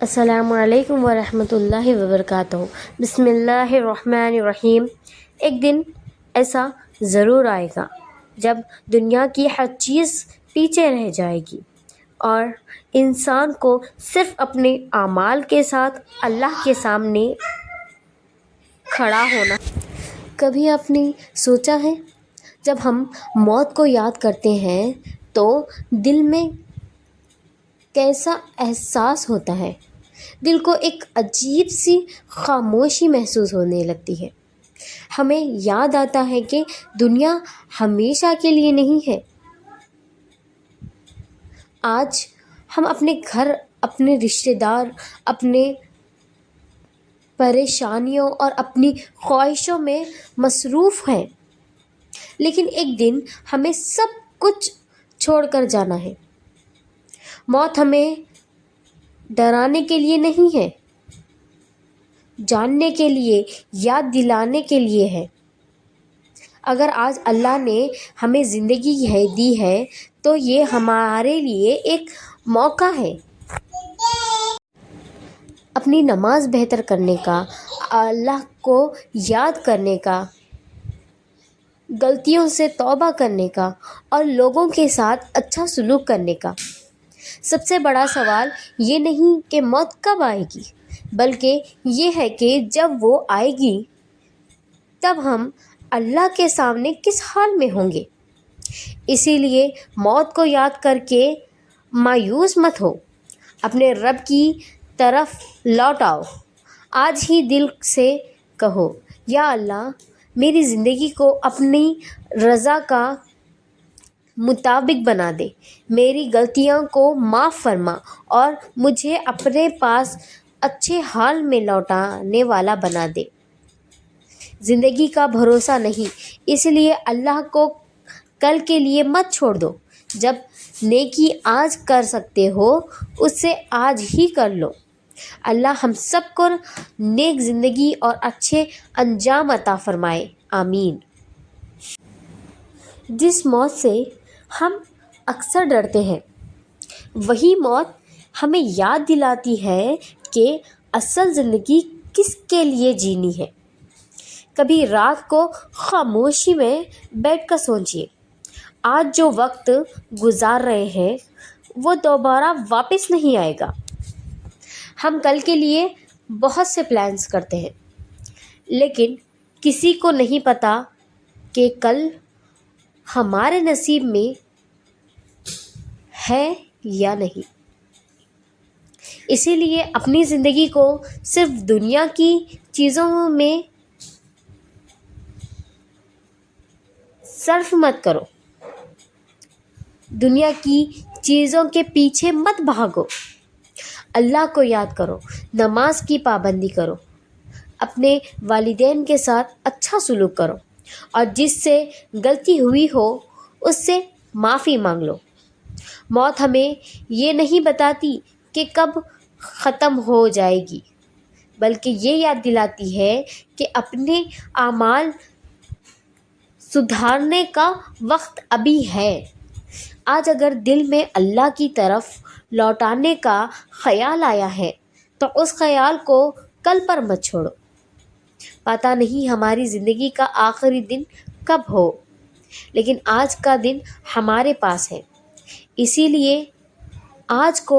السلام علیکم ورحمۃ اللہ وبرکاتہ۔ بسم اللہ الرحمن الرحیم۔ ایک دن ایسا ضرور آئے گا جب دنیا کی ہر چیز پیچھے رہ جائے گی اور انسان کو صرف اپنے اعمال کے ساتھ اللہ کے سامنے کھڑا ہونا۔ کبھی آپ نے سوچا ہے جب ہم موت کو یاد کرتے ہیں تو دل میں کیسا احساس ہوتا ہے؟ دل کو ایک عجیب سی خاموشی محسوس ہونے لگتی ہے۔ ہمیں یاد آتا ہے کہ دنیا ہمیشہ کے لیے نہیں ہے۔ آج ہم اپنے گھر، اپنے رشتہ دار، اپنے پریشانیوں اور اپنی خواہشوں میں مصروف ہیں، لیکن ایک دن ہمیں سب کچھ چھوڑ کر جانا ہے۔ موت ہمیں ڈرانے کے لیے نہیں ہے، جاننے کے لیے، یاد دلانے کے لیے ہے۔ اگر آج اللہ نے ہمیں زندگی دی ہے تو یہ ہمارے لیے ایک موقع ہے اپنی نماز بہتر کرنے کا، اللہ کو یاد کرنے کا، غلطیوں سے توبہ کرنے کا اور لوگوں کے ساتھ اچھا سلوک کرنے کا۔ سب سے بڑا سوال یہ نہیں کہ موت کب آئے گی، بلکہ یہ ہے کہ جب وہ آئے گی تب ہم اللہ کے سامنے کس حال میں ہوں گے۔ اسی لیے موت کو یاد کر کے مایوس مت ہو، اپنے رب کی طرف لوٹ آؤ۔ آج ہی دل سے کہو، یا اللہ، میری زندگی کو اپنی رضا کا مطابق بنا دے، میری غلطیوں کو معاف فرما اور مجھے اپنے پاس اچھے حال میں لوٹانے والا بنا دے۔ زندگی کا بھروسہ نہیں، اس لیے اللہ کو کل کے لیے مت چھوڑ دو۔ جب نیکی آج کر سکتے ہو اسے آج ہی کر لو۔ اللہ ہم سب کو نیک زندگی اور اچھے انجام عطا فرمائے، آمین۔ جس موت سے ہم اکثر ڈرتے ہیں، وہی موت ہمیں یاد دلاتی ہے کہ اصل زندگی کس کے لیے جینی ہے۔ کبھی رات کو خاموشی میں بیٹھ کر سوچیے، آج جو وقت گزار رہے ہیں وہ دوبارہ واپس نہیں آئے گا۔ ہم کل کے لیے بہت سے پلانز کرتے ہیں، لیکن کسی کو نہیں پتا کہ کل ہمارے نصیب میں ہے یا نہیں۔ اسی لیے اپنی زندگی کو صرف دنیا کی چیزوں میں صرف مت کرو، دنیا کی چیزوں کے پیچھے مت بھاگو۔ اللہ کو یاد کرو، نماز کی پابندی کرو، اپنے والدین کے ساتھ اچھا سلوک کرو اور جس سے غلطی ہوئی ہو اس سے معافی مانگ لو۔ موت ہمیں یہ نہیں بتاتی کہ کب ختم ہو جائے گی، بلکہ یہ یاد دلاتی ہے کہ اپنے اعمال سدھارنے کا وقت ابھی ہے۔ آج اگر دل میں اللہ کی طرف لوٹانے کا خیال آیا ہے تو اس خیال کو کل پر مت چھوڑو۔ پتہ نہیں ہماری زندگی کا آخری دن کب ہو، لیکن آج کا دن ہمارے پاس ہے، اسی لیے آج کو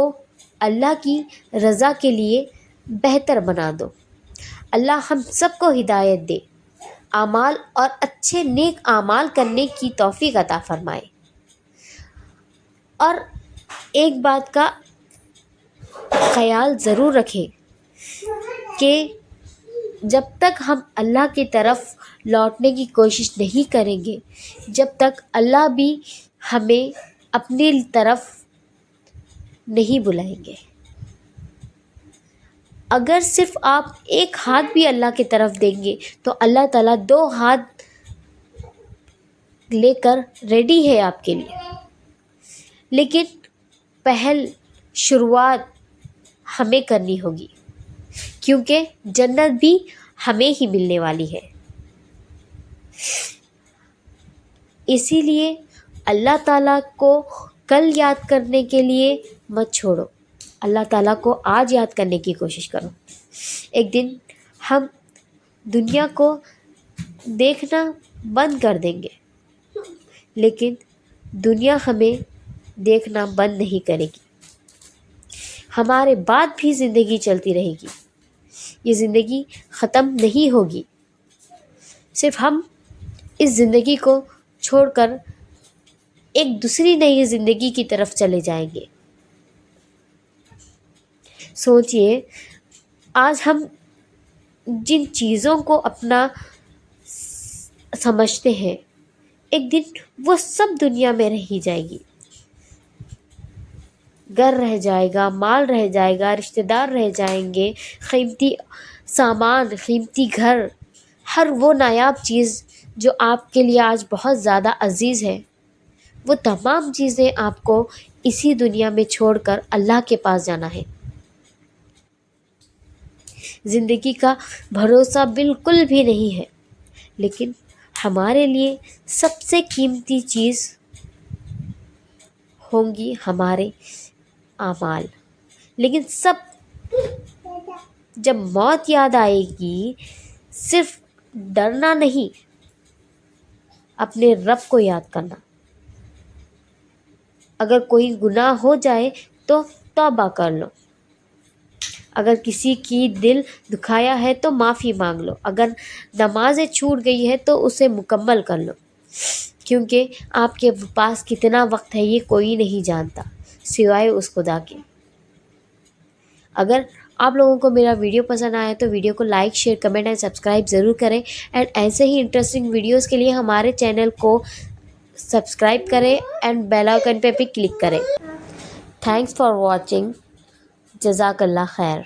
اللہ کی رضا کے لیے بہتر بنا دو۔ اللہ ہم سب کو ہدایت دے، اعمال اور اچھے نیک اعمال کرنے کی توفیق عطا فرمائے۔ اور ایک بات کا خیال ضرور رکھیں کہ جب تک ہم اللہ کی طرف لوٹنے کی کوشش نہیں کریں گے، جب تک اللہ بھی ہمیں اپنی طرف نہیں بلائیں گے۔ اگر صرف آپ ایک ہاتھ بھی اللہ کی طرف دیں گے تو اللہ تعالیٰ 2 ہاتھ لے کر ریڈی ہے آپ کے لیے، لیکن پہل شروعات ہمیں کرنی ہوگی، کیونکہ جنت بھی ہمیں ہی ملنے والی ہے۔ اسی لیے اللہ تعالیٰ کو کل یاد کرنے کے لیے مت چھوڑو۔ اللہ تعالیٰ کو آج یاد کرنے کی کوشش کرو. ایک دن ہم دنیا کو دیکھنا بند کر دیں گے، لیکن دنیا ہمیں دیکھنا بند نہیں کرے گی. ہمارے بعد بھی زندگی چلتی رہے گی. یہ زندگی ختم نہیں ہوگی. صرف ہم اس زندگی کو چھوڑ کر ایک دوسری نئی زندگی کی طرف چلے جائیں گے. سوچئے، آج ہم جن چیزوں کو اپنا سمجھتے ہیں، ایک دن وہ سب دنیا میں رہ جائے گی. گھر رہ جائے گا، مال رہ جائے گا، رشتہ دار رہ جائیں گے، قیمتی سامان، قیمتی گھر، ہر وہ نایاب چیز جو آپ کے لیے آج بہت زیادہ عزیز ہے، وہ تمام چیزیں آپ کو اسی دنیا میں چھوڑ کر اللہ کے پاس جانا ہے. زندگی کا بھروسہ بالکل بھی نہیں ہے، لیکن ہمارے لیے سب سے قیمتی چیز ہوں گی ہمارے اعمال. لیکن جب موت یاد آئے گی، صرف ڈرنا نہیں، اپنے رب کو یاد کرنا. اگر کوئی گناہ ہو جائے تو توبہ کر لو. اگر کسی کی دل دکھایا ہے تو معافی مانگ لو. اگر نمازیں چھوٹ گئی ہے تو اسے مکمل کر لو، کیونکہ آپ کے پاس کتنا وقت ہے یہ کوئی نہیں جانتا سوائے اس خدا کے. اگر آپ لوگوں کو میرا ویڈیو پسند آیا تو ویڈیو کو like, share, comment and subscribe ضرور کریں. اینڈ ایسے ہی انٹرسٹنگ ویڈیوز کے لیے ہمارے چینل کو سبسکرائب کریں اینڈ بیل آئیکن پہ بھی کلک کریں. Thanks for watching. جزاک اللہ خیر.